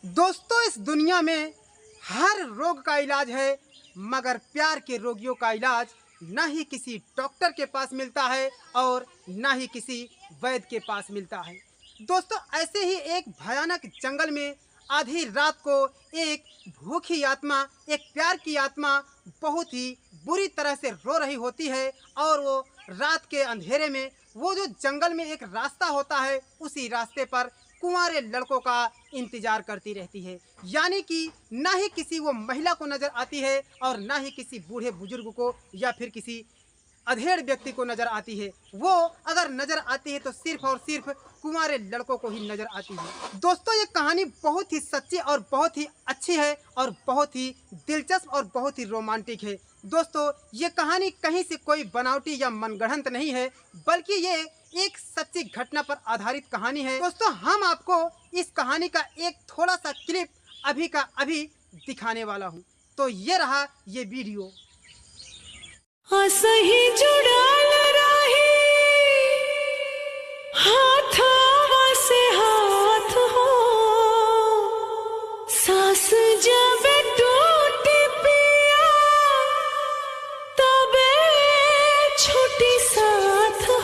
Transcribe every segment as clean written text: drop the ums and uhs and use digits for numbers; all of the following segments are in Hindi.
दोस्तों, इस दुनिया में हर रोग का इलाज है, मगर प्यार के रोगियों का इलाज ना ही किसी डॉक्टर के पास मिलता है और ना ही किसी वैद्य के पास मिलता है। दोस्तों, ऐसे ही एक भयानक जंगल में आधी रात को एक भूखी आत्मा, एक प्यार की आत्मा बहुत ही बुरी तरह से रो रही होती है और वो रात के अंधेरे में वो जो जंगल में एक रास्ता होता है, उसी रास्ते पर कुंवारे लड़कों का इंतजार करती रहती है। यानी कि ना ही किसी वो महिला को नजर आती है और ना ही किसी बूढ़े बुजुर्ग को या फिर किसी अधेड़ व्यक्ति को नजर आती है। वो अगर नजर आती है तो सिर्फ और सिर्फ कुंवारे लड़कों को ही नजर आती है। दोस्तों, ये कहानी बहुत ही सच्ची और बहुत ही अच्छी है और बहुत ही दिलचस्प और बहुत ही रोमांटिक है। दोस्तों, ये कहानी कहीं से कोई बनावटी या मनगढ़ंत नहीं है, बल्कि ये एक सच्ची घटना पर आधारित कहानी है। दोस्तों, हम आपको इस कहानी का एक थोड़ा सा क्लिप अभी का अभी दिखाने वाला हूँ। तो ये रहा ये वीडियो। असही जुड़ाल रही हाथवा से हाथ हो, सास जब टूटी पिया तबे छुटी साथ हो।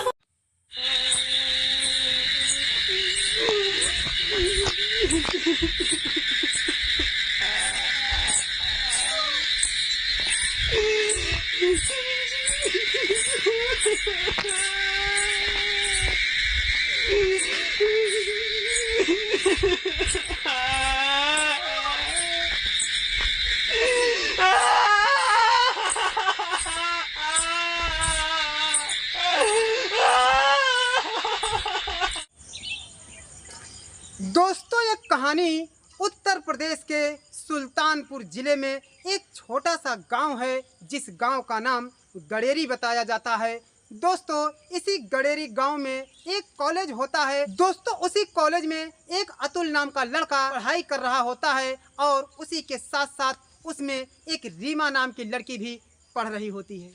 दोस्तों, ये कहानी उत्तर प्रदेश के सुल्तानपुर जिले में एक छोटा सा गांव है, जिस गांव का नाम गडेरी बताया जाता है। दोस्तों, इसी गडेरी गांव में एक कॉलेज होता है। दोस्तों, उसी कॉलेज में एक अतुल नाम का लड़का पढ़ाई कर रहा होता है और उसी के साथ साथ उसमें एक रीमा नाम की लड़की भी पढ़ रही होती है।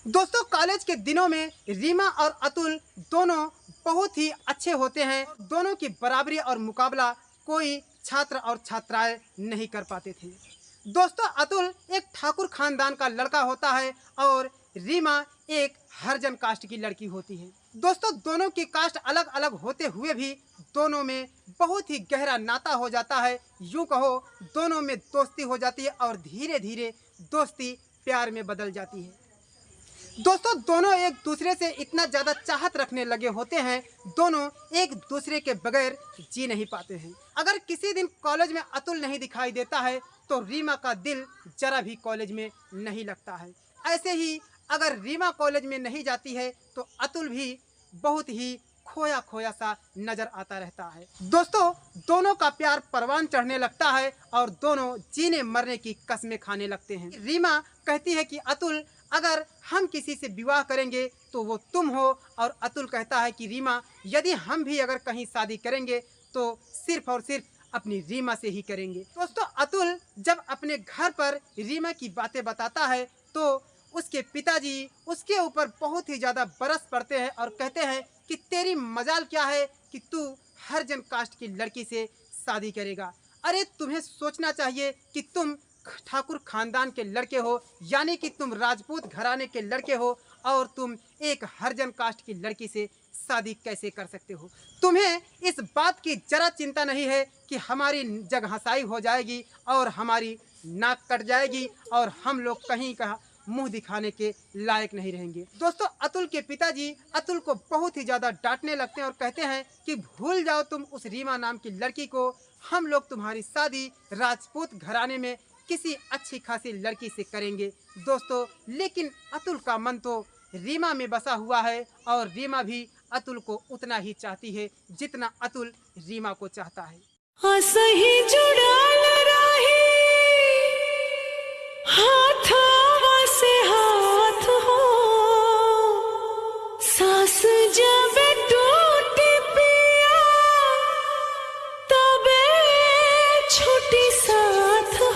दोस्तों, कॉलेज के दिनों में रीमा और अतुल दोनों बहुत ही अच्छे होते हैं। दोनों की बराबरी और मुकाबला कोई छात्र और छात्राएं नहीं कर पाते थे। दोस्तों, अतुल एक ठाकुर खानदान का लड़का होता है और रीमा एक हरिजन कास्ट की लड़की होती है। दोस्तों, दोनों की कास्ट अलग अलग होते हुए भी दोनों में बहुत ही गहरा नाता हो जाता है। यूँ कहो, दोनों में दोस्ती हो जाती है और धीरे धीरे दोस्ती प्यार में बदल जाती है। दोस्तों, दोनों एक दूसरे से इतना ज़्यादा चाहत रखने लगे होते हैं, दोनों एक दूसरे के बगैर जी नहीं पाते हैं। अगर किसी दिन कॉलेज में अतुल नहीं दिखाई देता है तो रीमा का दिल जरा भी कॉलेज में नहीं लगता है। ऐसे ही अगर रीमा कॉलेज में नहीं जाती है तो अतुल भी बहुत ही खोया खोया सा नजर आता रहता है। दोस्तों, दोनों का प्यार परवान चढ़ने लगता है और दोनों जीने मरने की कसमें खाने लगते हैं। रीमा कहती है कि अतुल, अगर हम किसी से विवाह करेंगे तो वो तुम हो, और अतुल कहता है कि रीमा, यदि हम भी अगर कहीं शादी करेंगे तो सिर्फ और सिर्फ अपनी रीमा से ही करेंगे। दोस्तों, अतुल जब अपने घर पर रीमा की बातें बताता है तो उसके पिताजी उसके ऊपर बहुत ही ज़्यादा बरस पड़ते हैं और कहते हैं कि तेरी मजाल क्या है कि तू हरिजन कास्ट की लड़की से शादी करेगा। अरे, तुम्हें सोचना चाहिए कि तुम ठाकुर खानदान के लड़के हो, यानी कि तुम राजपूत घराने के लड़के हो और तुम एक हरिजन कास्ट की लड़की से शादी कैसे कर सकते हो। तुम्हें इस बात की जरा चिंता नहीं है कि हमारी जगहसाई हो जाएगी और हमारी नाक कट जाएगी और हम लोग कहीं का मुंह दिखाने के लायक नहीं रहेंगे। दोस्तों, अतुल के पिताजी अतुल को बहुत ही ज़्यादा डांटने लगते हैं और कहते हैं कि भूल जाओ तुम उस रीमा नाम की लड़की को, हम लोग तुम्हारी शादी राजपूत घराने में किसी अच्छी खासी लड़की से करेंगे। दोस्तों, लेकिन अतुल का मन तो रीमा में बसा हुआ है और रीमा भी अतुल को उतना ही चाहती है जितना अतुल रीमा को चाहता है। असही जुड़ाल रही हाथवा से हाथ हो, सास जब टूटी पिया तबे छुटी साथ हो।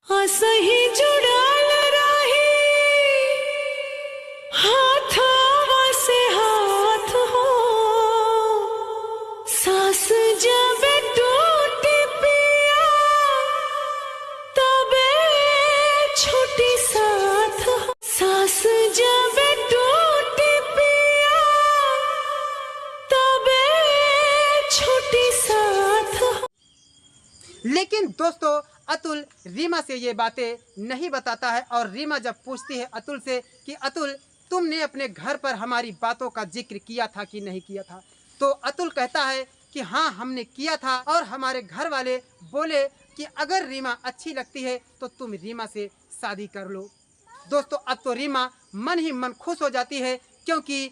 असही जुड़ाल राही हाथवा से हाथ हो सास जब टूटी पिया तबे छुटी साथ हो सास जब टूटी पिया तबे छुटी साथ हो। लेकिन दोस्तों अतुल रीमा से ये बातें नहीं बताता है और रीमा जब पूछती है अतुल से कि अतुल तुमने अपने घर पर हमारी बातों का जिक्र किया था कि नहीं किया था, तो अतुल कहता है कि हाँ हमने किया था और हमारे घर वाले बोले कि अगर रीमा अच्छी लगती है तो तुम रीमा से शादी कर लो। दोस्तों अब तो रीमा मन ही मन खुश हो जाती है क्योंकि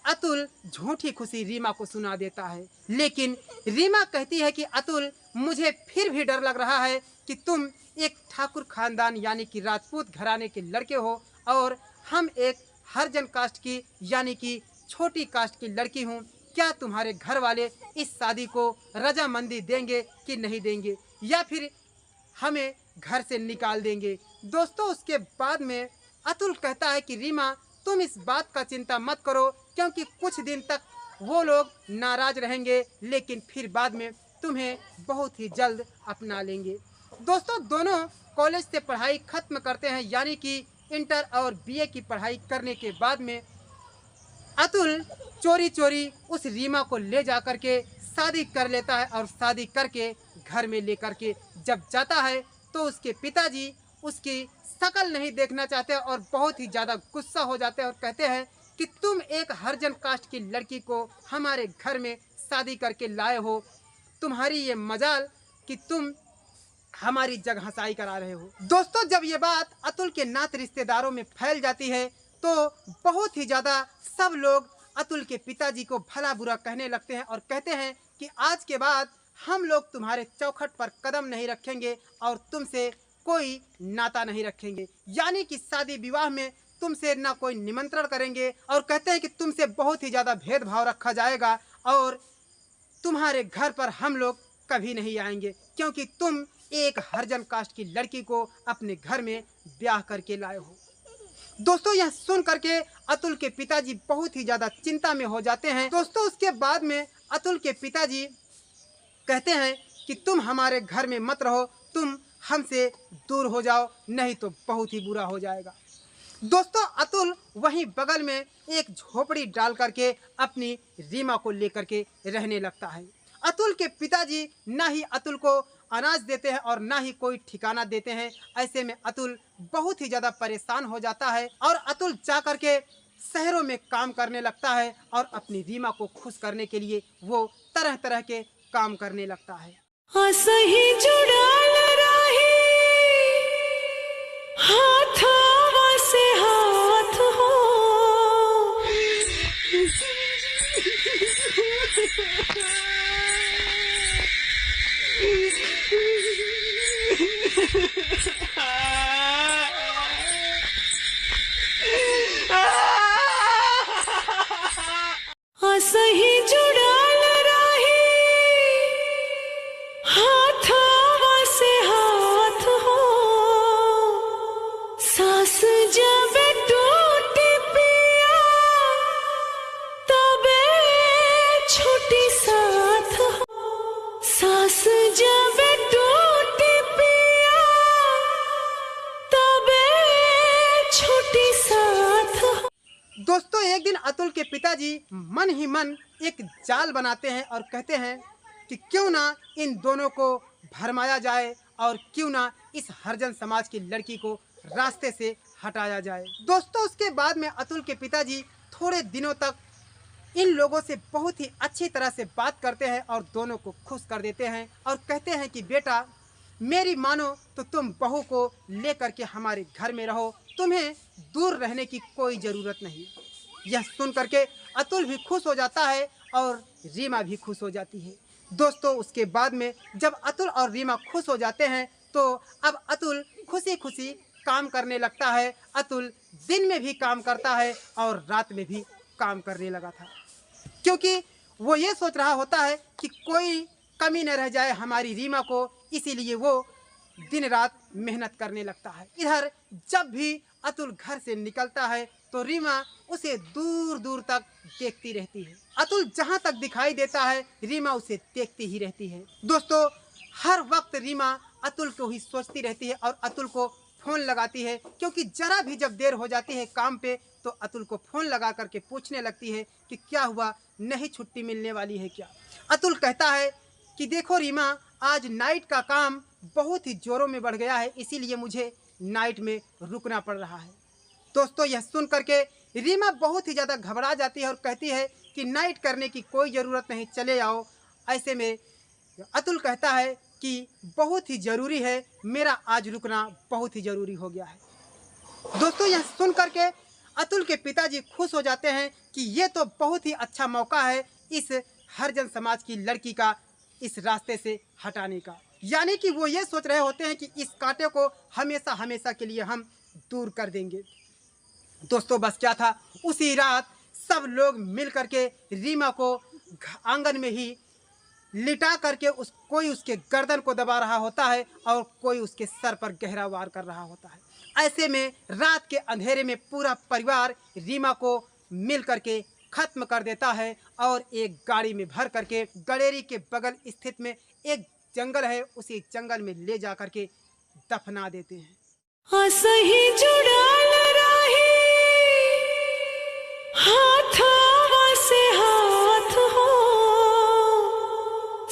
अतुल झूठी खुशी रीमा को सुना देता है। लेकिन रीमा कहती है कि अतुल मुझे फिर भी डर लग रहा है कि तुम एक ठाकुर खानदान यानी कि राजपूत घराने के लड़के हो और हम एक हरिजन कास्ट की यानी कि छोटी कास्ट की लड़की हूँ। क्या तुम्हारे घर वाले इस शादी को रजामंदी देंगे कि नहीं देंगे या फिर हमें घर से निकाल देंगे। दोस्तों उसके बाद में अतुल कहता है कि रीमा तुम इस बात का चिंता मत करो क्योंकि कुछ दिन तक वो लोग नाराज रहेंगे लेकिन फिर बाद में तुम्हें बहुत ही जल्द अपना लेंगे। दोस्तों दोनों कॉलेज से पढ़ाई खत्म करते हैं यानी कि इंटर और बीए की पढ़ाई करने के बाद में अतुल चोरी चोरी उस रीमा को ले जा कर के शादी कर लेता है और शादी करके घर में लेकर के जब जाता है तो उसके पिताजी उसकी शक्ल नहीं देखना चाहते और बहुत ही ज़्यादा गुस्सा हो जाते हैं और कहते हैं कि तुम एक हरिजन कास्ट की लड़की को हमारे घर में शादी करके लाए हो, तुम्हारी ये मजाल कि तुम हमारी जगहंसाई करा रहे हो। दोस्तों जब ये बात अतुल के नात रिश्तेदारों में फैल जाती है तो बहुत ही ज़्यादा सब लोग अतुल के पिताजी को भला बुरा कहने लगते हैं और कहते हैं कि आज के बाद हम लोग तुम्हारे चौखट पर कदम नहीं रखेंगे और तुमसे कोई नाता नहीं रखेंगे, यानी कि शादी विवाह में तुमसे ना कोई निमंत्रण करेंगे और कहते हैं कि तुमसे बहुत ही ज़्यादा भेदभाव रखा जाएगा और तुम्हारे घर पर हम लोग कभी नहीं आएंगे क्योंकि तुम एक हरिजन कास्ट की लड़की को अपने घर में ब्याह करके लाए हो। दोस्तों यह सुन करके अतुल के पिताजी बहुत ही ज़्यादा चिंता में हो जाते हैं। दोस्तों उसके बाद में अतुल के पिताजी कहते हैं कि तुम हमारे घर में मत रहो, तुम हमसे दूर हो जाओ नहीं तो बहुत ही बुरा हो जाएगा। दोस्तों अतुल वहीं बगल में एक झोपड़ी डाल करके अपनी रीमा को लेकर के रहने लगता है। अतुल के पिताजी ना ही अतुल को अनाज देते हैं और ना ही कोई ठिकाना देते हैं। ऐसे में अतुल बहुत ही ज़्यादा परेशान हो जाता है और अतुल जा करके शहरों में काम करने लगता है और अपनी रीमा को खुश करने के लिए वो तरह तरह के काम करने लगता है। असही जुड़ाल राही हाथवा से हाथ हो असही जुड़ाल राही हाथवा से हाथ हो सास जब टूटी पिया तबे छुटी साथ हो सास जब टूटी पिया तबे छुटी साथ हो। दोस्तों एक दिन अतुल के पिताजी मन ही मन एक जाल बनाते हैं और कहते हैं कि क्यों ना इन दोनों को भरमाया जाए और क्यों ना इस हरिजन समाज की लड़की को रास्ते से हटाया जाए। दोस्तों उसके बाद में अतुल के पिताजी थोड़े दिनों तक इन लोगों से बहुत ही अच्छी तरह से बात करते हैं और दोनों को खुश कर देते हैं और कहते हैं कि बेटा मेरी मानो तो तुम बहू को लेकर के हमारे घर में रहो, तुम्हें दूर रहने की कोई ज़रूरत नहीं। यह सुन करके अतुल भी खुश हो जाता है और रीमा भी खुश हो जाती है। दोस्तों उसके बाद में जब अतुल और रीमा खुश हो जाते हैं तो अब अतुल खुशी खुशी काम करने लगता है। अतुल दिन में भी काम करता है और रात में भी काम करने लगा था, क्योंकि वो ये सोच रहा होता है कि कोई कमी न रह जाए हमारी रीमा को, इसीलिए वो दिन रात मेहनत करने लगता है। इधर जब भी अतुल घर से निकलता है तो रीमा उसे दूर दूर तक देखती रहती है। अतुल जहाँ तक दिखाई देता है रीमा उसे देखती ही रहती है। दोस्तों हर वक्त रीमा अतुल को ही सोचती रहती है और अतुल को फ़ोन लगाती है, क्योंकि जरा भी जब देर हो जाती है काम पे तो अतुल को फ़ोन लगा करके पूछने लगती है कि क्या हुआ, नहीं छुट्टी मिलने वाली है क्या। अतुल कहता है कि देखो रीमा, आज नाइट का काम बहुत ही ज़ोरों में बढ़ गया है, इसीलिए मुझे नाइट में रुकना पड़ रहा है। दोस्तों यह सुन करके रीमा बहुत ही ज़्यादा घबरा जाती है और कहती है कि नाइट करने की कोई ज़रूरत नहीं, चले आओ। ऐसे में अतुल कहता है कि बहुत ही ज़रूरी है, मेरा आज रुकना बहुत ही ज़रूरी हो गया है। दोस्तों यह सुन करके अतुल के पिताजी खुश हो जाते हैं कि ये तो बहुत ही अच्छा मौका है इस हरिजन समाज की लड़की का इस रास्ते से हटाने का। यानी कि वो ये सोच रहे होते हैं कि इस कांटे को हमेशा हमेशा के लिए हम दूर कर देंगे। दोस्तों बस क्या था, उसी रात सब लोग मिल करके रीमा को आंगन में ही लिटा करके कोई उसके गर्दन को दबा रहा होता है और कोई उसके सर पर गहरा वार कर रहा होता है। ऐसे में रात के अंधेरे में पूरा परिवार रीमा को मिल करके खत्म कर देता है और एक गाड़ी में भर करके गडेरी के बगल स्थित में एक जंगल है, उसी जंगल में ले जा करके दफना देते हैं। असही जुड़ाल राही हाथवा से हाथ हो,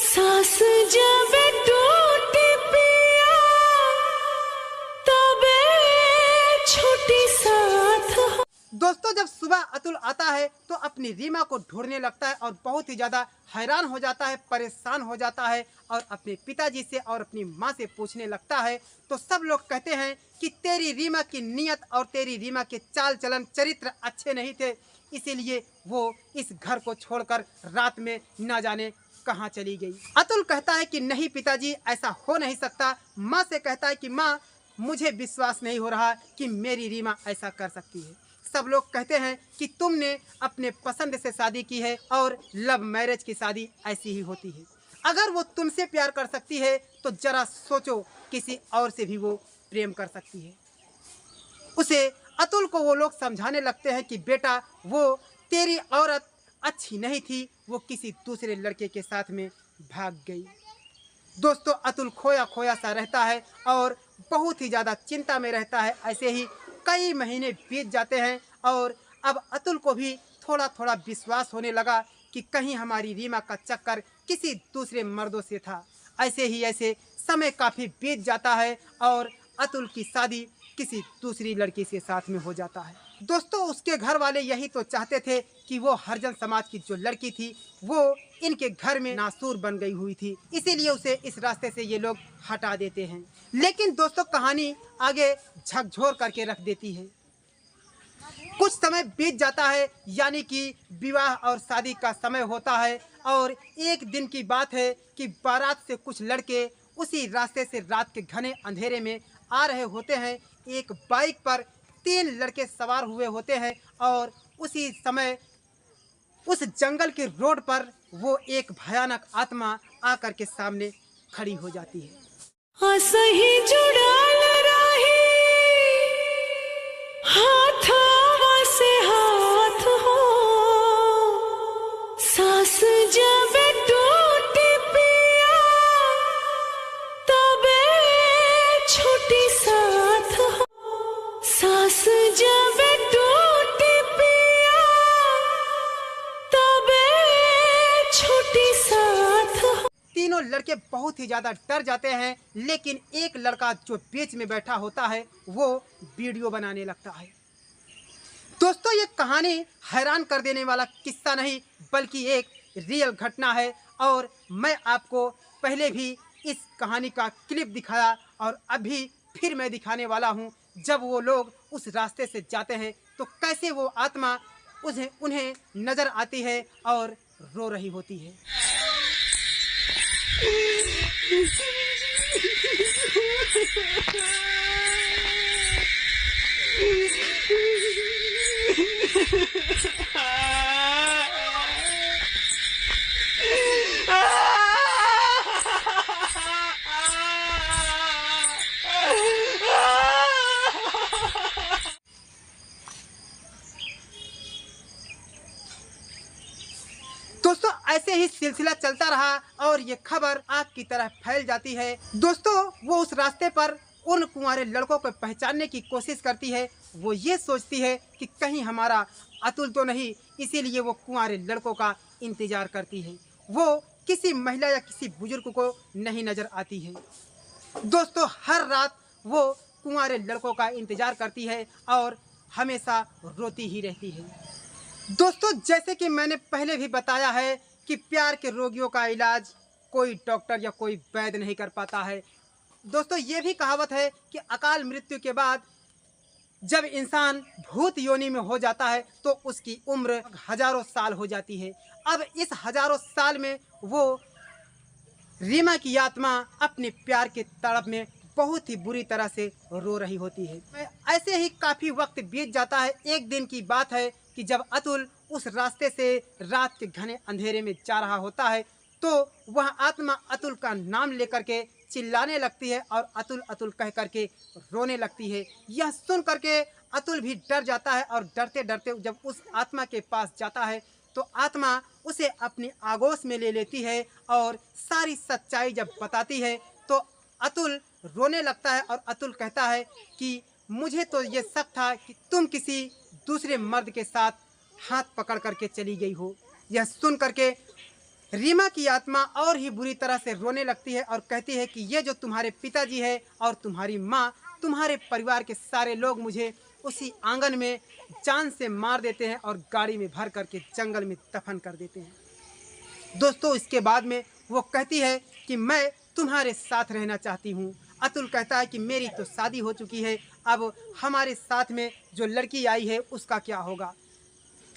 सास जब टूटी पिया तबे छुट्टी साथ हो। दोस्तों जब सुबह अतुल आता है तो अपनी रीमा को ढूंढने लगता है और बहुत ही ज़्यादा हैरान हो जाता है, परेशान हो जाता है और अपने पिताजी से और अपनी माँ से पूछने लगता है। तो सब लोग कहते हैं कि तेरी रीमा की नीयत और तेरी रीमा के चाल चलन चरित्र अच्छे नहीं थे, इसीलिए वो इस घर को छोड़कर रात में न जाने कहाँ चली गई। अतुल कहता है कि नहीं पिताजी, ऐसा हो नहीं सकता। माँ से कहता है कि माँ, मुझे विश्वास नहीं हो रहा कि मेरी रीमा ऐसा कर सकती है। सब लोग कहते हैं कि तुमने अपने पसंद से शादी की है और लव मैरिज की शादी ऐसी ही होती है। अगर वो तुमसे प्यार कर सकती है तो जरा सोचो, किसी और से भी वो प्रेम कर सकती है। उसे अतुल को वो लोग समझाने लगते हैं कि बेटा, वो तेरी औरत अच्छी नहीं थी, वो किसी दूसरे लड़के के साथ में भाग गई। दोस्तों अतुल खोया खोया सा रहता है और बहुत ही ज़्यादा चिंता में रहता है। ऐसे ही कई महीने बीत जाते हैं और अब अतुल को भी थोड़ा थोड़ा विश्वास होने लगा कि कहीं हमारी रीमा का चक्कर किसी दूसरे मर्दों से था। ऐसे समय काफ़ी बीत जाता है और अतुल की शादी किसी दूसरी लड़की के साथ में हो जाता है। दोस्तों उसके घर वाले यही तो चाहते थे कि वो हरिजन समाज की जो लड़की थी वो इनके घर में नासूर बन गई हुई थी, इसीलिए उसे इस रास्ते से ये लोग हटा देते हैं। लेकिन दोस्तों कहानी आगे झकझोर करके रख देती है। कुछ समय बीत जाता है, यानी कि विवाह और शादी का समय होता है और एक दिन की बात है कि बारात से कुछ लड़के उसी रास्ते से रात के घने अंधेरे में आ रहे होते हैं। एक बाइक पर 3 लड़के सवार हुए होते हैं और उसी समय उस जंगल के रोड पर वो एक भयानक आत्मा आकर के सामने खड़ी हो जाती है। असही जुड़ाल राही हाथवा से हाथ हो, सास जब टूटी पिया तबे छुट्टी साथ हो, सास जब टूटी पिया तबे छुट्टी साथ हो। तीनों लड़के बहुत ही ज़्यादा डर जाते हैं, लेकिन एक लड़का जो बीच में बैठा होता है वो वीडियो बनाने लगता है। दोस्तों ये कहानी हैरान कर देने वाला किस्सा नहीं बल्कि एक रियल घटना है और मैं आपको पहले भी इस कहानी का क्लिप दिखाया और अभी फिर मैं दिखाने वाला हूँ। जब वो लोग उस रास्ते से जाते हैं तो कैसे वो आत्मा उन्हें नज़र आती है और रो रही होती है। दोस्तों ऐसे ही सिलसिला चलता रहा और ये खबर आग की तरह फैल जाती है। दोस्तों वो उस रास्ते पर उन कुंवारे लड़कों को पहचानने की कोशिश करती है। वो ये सोचती है कि कहीं हमारा अतुल तो नहीं, इसीलिए वो कुंवारे लड़कों का इंतजार करती है। वो किसी महिला या किसी बुजुर्ग को नहीं नजर आती है। दोस्तों हर रात वो कुंवारे लड़कों का इंतजार करती है और हमेशा रोती ही रहती है। दोस्तों जैसे कि मैंने पहले भी बताया है कि प्यार के रोगियों का इलाज कोई डॉक्टर या कोई वैद्य नहीं कर पाता है। दोस्तों ये भी कहावत है कि अकाल मृत्यु के बाद जब इंसान भूत योनि में हो जाता है तो उसकी उम्र हजारों साल हो जाती है। अब इस हजारों साल में वो रीमा की आत्मा अपने प्यार के तड़प में बहुत ही बुरी तरह से रो रही होती है। ऐसे ही काफ़ी वक्त बीत जाता है। एक दिन की बात है कि जब अतुल उस रास्ते से रात के घने अंधेरे में जा रहा होता है तो वह आत्मा अतुल का नाम लेकर के चिल्लाने लगती है और अतुल अतुल कह करके रोने लगती है। यह सुन करके अतुल भी डर जाता है और डरते डरते जब उस आत्मा के पास जाता है तो आत्मा उसे अपनी आगोश में ले लेती है और सारी सच्चाई जब बताती है तो अतुल रोने लगता है और अतुल कहता है कि मुझे तो ये शक था कि तुम किसी दूसरे मर्द के साथ हाथ पकड़ करके चली गई हो। यह सुन करके रीमा की आत्मा और ही बुरी तरह से रोने लगती है और कहती है कि ये जो तुम्हारे पिताजी है और तुम्हारी माँ, तुम्हारे परिवार के सारे लोग मुझे उसी आंगन में जान से मार देते हैं और गाड़ी में भर करके जंगल में दफन कर देते हैं। दोस्तों इसके बाद में वो कहती है कि मैं तुम्हारे साथ रहना चाहती हूँ। अतुल कहता है कि मेरी तो शादी हो चुकी है, अब हमारे साथ में जो लड़की आई है उसका क्या होगा।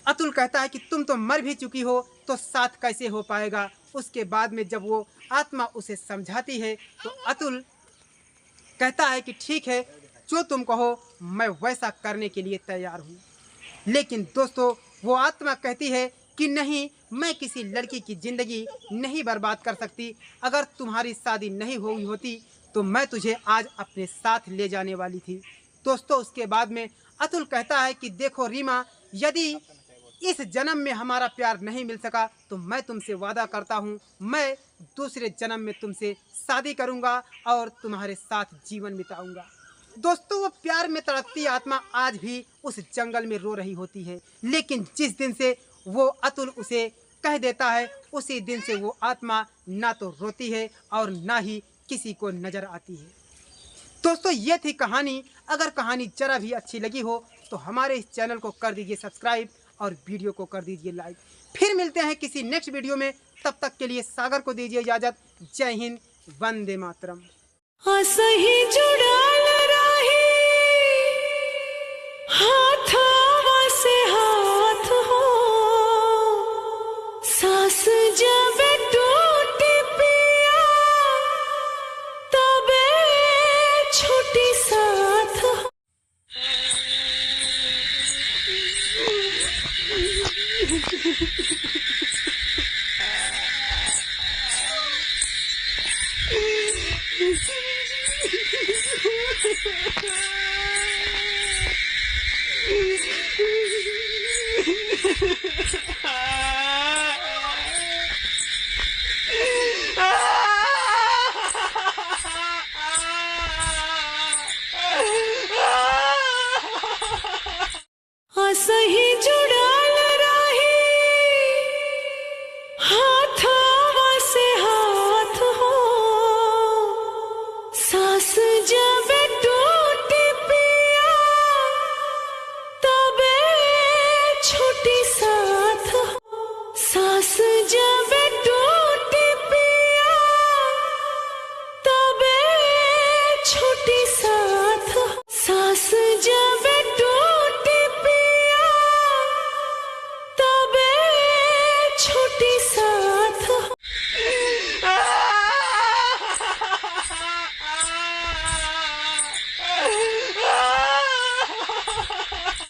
अतुल कहता है कि तुम तो मर भी चुकी हो तो साथ कैसे हो पाएगा। उसके बाद में जब वो आत्मा उसे समझाती है तो अतुल कहता है कि ठीक है, जो तुम कहो मैं वैसा करने के लिए तैयार हूँ। लेकिन दोस्तों वो आत्मा कहती है कि नहीं, मैं किसी लड़की की ज़िंदगी नहीं बर्बाद कर सकती। अगर तुम्हारी शादी नहीं हुई होती तो मैं तुझे आज अपने साथ ले जाने वाली थी। दोस्तों उसके बाद में अतुल कहता है कि देखो रीमा, यदि इस जन्म में हमारा प्यार नहीं मिल सका तो मैं तुमसे वादा करता हूँ मैं दूसरे जन्म में तुमसे शादी करूँगा और तुम्हारे साथ जीवन बिताऊँगा। दोस्तों वो प्यार में तड़पती आत्मा आज भी उस जंगल में रो रही होती है। लेकिन जिस दिन से वो अतुल उसे कह देता है उसी दिन से वो आत्मा ना तो रोती है और ना ही किसी को नजर आती है। दोस्तों ये थी कहानी। अगर कहानी जरा भी अच्छी लगी हो तो हमारे इस चैनल को कर दीजिए सब्सक्राइब और वीडियो को कर दीजिए लाइक। फिर मिलते हैं किसी नेक्स्ट वीडियो में, तब तक के लिए सागर को दीजिए इजाजत। जय हिंद, वंदे मातरम। असही जुड़ाल रही हाथवा से हाथ हो, सास जब टूटी पिया तबे छुटी साथ हो। Ha ha ha!